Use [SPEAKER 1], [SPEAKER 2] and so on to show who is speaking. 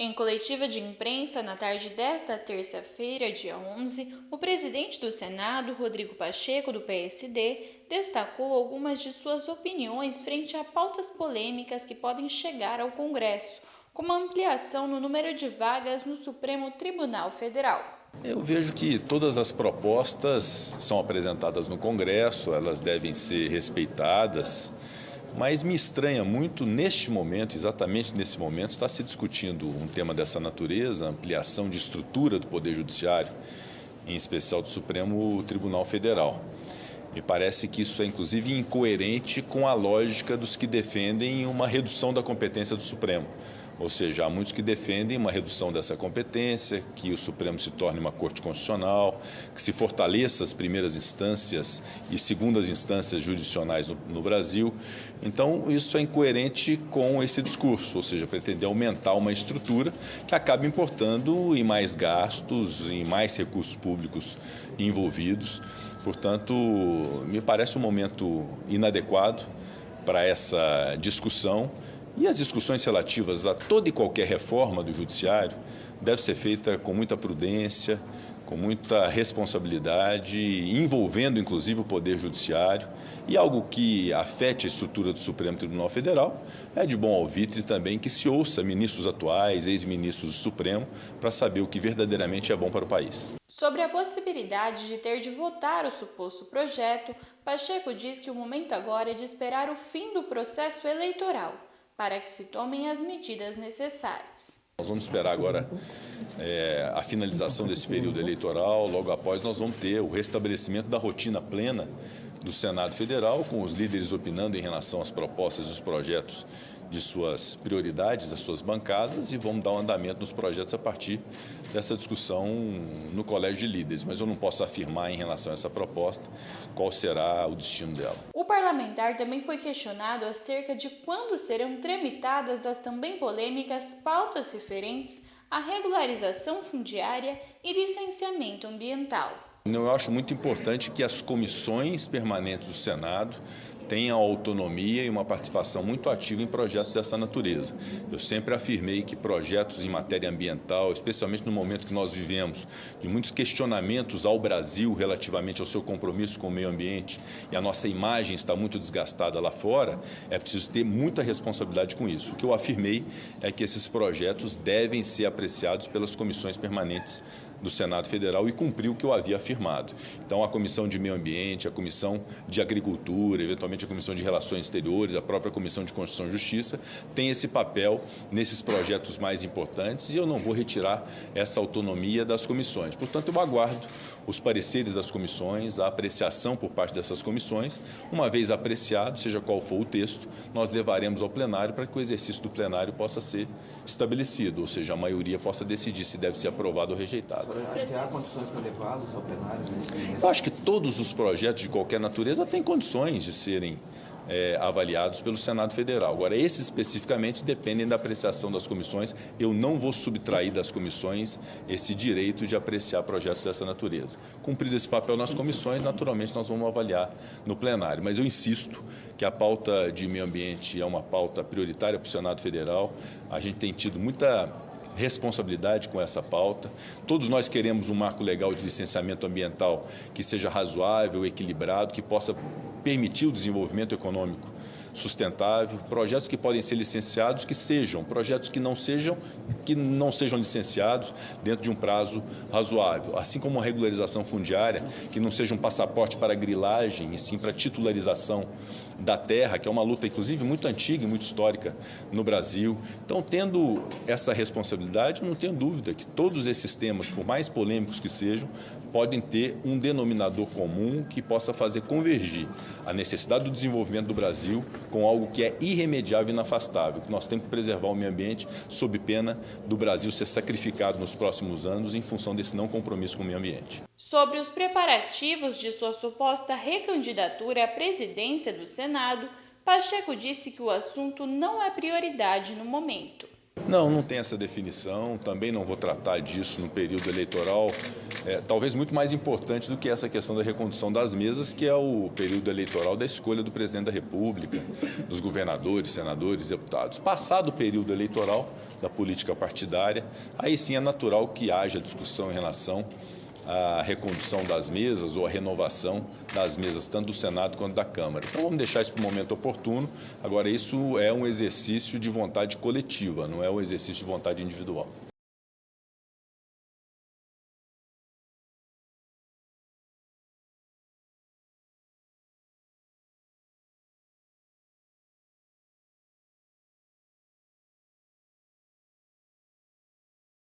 [SPEAKER 1] Em coletiva de imprensa, na tarde desta terça-feira, dia 11, o presidente do Senado, Rodrigo Pacheco, do PSD, destacou algumas de suas opiniões frente a pautas polêmicas que podem chegar ao Congresso, como a ampliação no número de vagas no Supremo Tribunal Federal.
[SPEAKER 2] Eu vejo que todas as propostas são apresentadas no Congresso, elas devem ser respeitadas. Mas me estranha muito, neste momento, exatamente nesse momento, está se discutindo um tema dessa natureza, ampliação de estrutura do Poder Judiciário, em especial do Supremo Tribunal Federal. Me parece que isso é, inclusive, incoerente com a lógica dos que defendem uma redução da competência do Supremo. Ou seja, há muitos que defendem uma redução dessa competência, que o Supremo se torne uma corte constitucional, que se fortaleça as primeiras instâncias e segundas instâncias jurisdicionais no Brasil. Então, isso é incoerente com esse discurso, ou seja, pretender aumentar uma estrutura que acaba importando em mais gastos, em mais recursos públicos envolvidos. Portanto, me parece um momento inadequado para essa discussão. E as discussões relativas a toda e qualquer reforma do Judiciário devem ser feitas com muita prudência, com muita responsabilidade, envolvendo inclusive o Poder Judiciário. E algo que afete a estrutura do Supremo Tribunal Federal é de bom alvitre também que se ouça ministros atuais, ex-ministros do Supremo, para saber o que verdadeiramente é bom para o país.
[SPEAKER 1] Sobre a possibilidade de ter de votar o suposto projeto, Pacheco diz que o momento agora é de esperar o fim do processo eleitoral, para que se tomem as medidas necessárias.
[SPEAKER 2] Nós vamos esperar agora a finalização desse período eleitoral. Logo após, nós vamos ter o restabelecimento da rotina plena do Senado Federal, com os líderes opinando em relação às propostas e os projetos de suas prioridades, das suas bancadas, e vamos dar um andamento nos projetos a partir dessa discussão no Colégio de Líderes. Mas eu não posso afirmar em relação a essa proposta qual será o destino dela.
[SPEAKER 1] O parlamentar também foi questionado acerca de quando serão tramitadas as também polêmicas pautas referentes à regularização fundiária e licenciamento ambiental.
[SPEAKER 2] Eu acho muito importante que as comissões permanentes do Senado tenham autonomia e uma participação muito ativa em projetos dessa natureza. Eu sempre afirmei que projetos em matéria ambiental, especialmente no momento que nós vivemos, de muitos questionamentos ao Brasil relativamente ao seu compromisso com o meio ambiente, e a nossa imagem está muito desgastada lá fora, é preciso ter muita responsabilidade com isso. O que eu afirmei é que esses projetos devem ser apreciados pelas comissões permanentes do Senado Federal e cumprir o que eu havia afirmado. Então, a Comissão de Meio Ambiente, a Comissão de Agricultura, eventualmente a Comissão de Relações Exteriores, a própria Comissão de Constituição e Justiça, tem esse papel nesses projetos mais importantes e eu não vou retirar essa autonomia das comissões. Portanto, eu aguardo os pareceres das comissões, a apreciação por parte dessas comissões. Uma vez apreciado, seja qual for o texto, nós levaremos ao plenário para que o exercício do plenário possa ser estabelecido, ou seja, a maioria possa decidir se deve ser aprovado ou rejeitado.
[SPEAKER 3] Acho que há condições para levá-los ao plenário?
[SPEAKER 2] Eu acho que todos os projetos de qualquer natureza têm condições de serem avaliados pelo Senado Federal. Agora, esses especificamente dependem da apreciação das comissões. Eu não vou subtrair das comissões esse direito de apreciar projetos dessa natureza. Cumprido esse papel nas comissões, naturalmente nós vamos avaliar no plenário. Mas eu insisto que a pauta de meio ambiente é uma pauta prioritária para o Senado Federal. A gente tem tido muita responsabilidade com essa pauta. Todos nós queremos um marco legal de licenciamento ambiental que seja razoável, equilibrado, que possa permitir o desenvolvimento econômico sustentável, projetos que podem ser licenciados, que sejam, projetos que não sejam licenciados dentro de um prazo razoável, assim como uma regularização fundiária, que não seja um passaporte para grilagem, e sim para titularização da terra, que é uma luta, inclusive, muito antiga e muito histórica no Brasil. Então, tendo essa responsabilidade, eu não tenho dúvida que todos esses temas, por mais polêmicos que sejam, podem ter um denominador comum que possa fazer convergir a necessidade do desenvolvimento do Brasil com algo que é irremediável e inafastável, que nós temos que preservar o meio ambiente sob pena do Brasil ser sacrificado nos próximos anos em função desse não compromisso com o meio ambiente.
[SPEAKER 1] Sobre os preparativos de sua suposta recandidatura à presidência do Senado, Pacheco disse que o assunto não é prioridade no momento.
[SPEAKER 2] Não, não tem essa definição, também não vou tratar disso no período eleitoral, talvez muito mais importante do que essa questão da recondução das mesas, que é o período eleitoral da escolha do presidente da República, dos governadores, senadores, deputados. Passado o período eleitoral da política partidária, aí sim é natural que haja discussão em relação à recondução das mesas ou a renovação das mesas, tanto do Senado quanto da Câmara. Então vamos deixar isso para o momento oportuno. Agora, isso é um exercício de vontade coletiva, não é um exercício de vontade individual.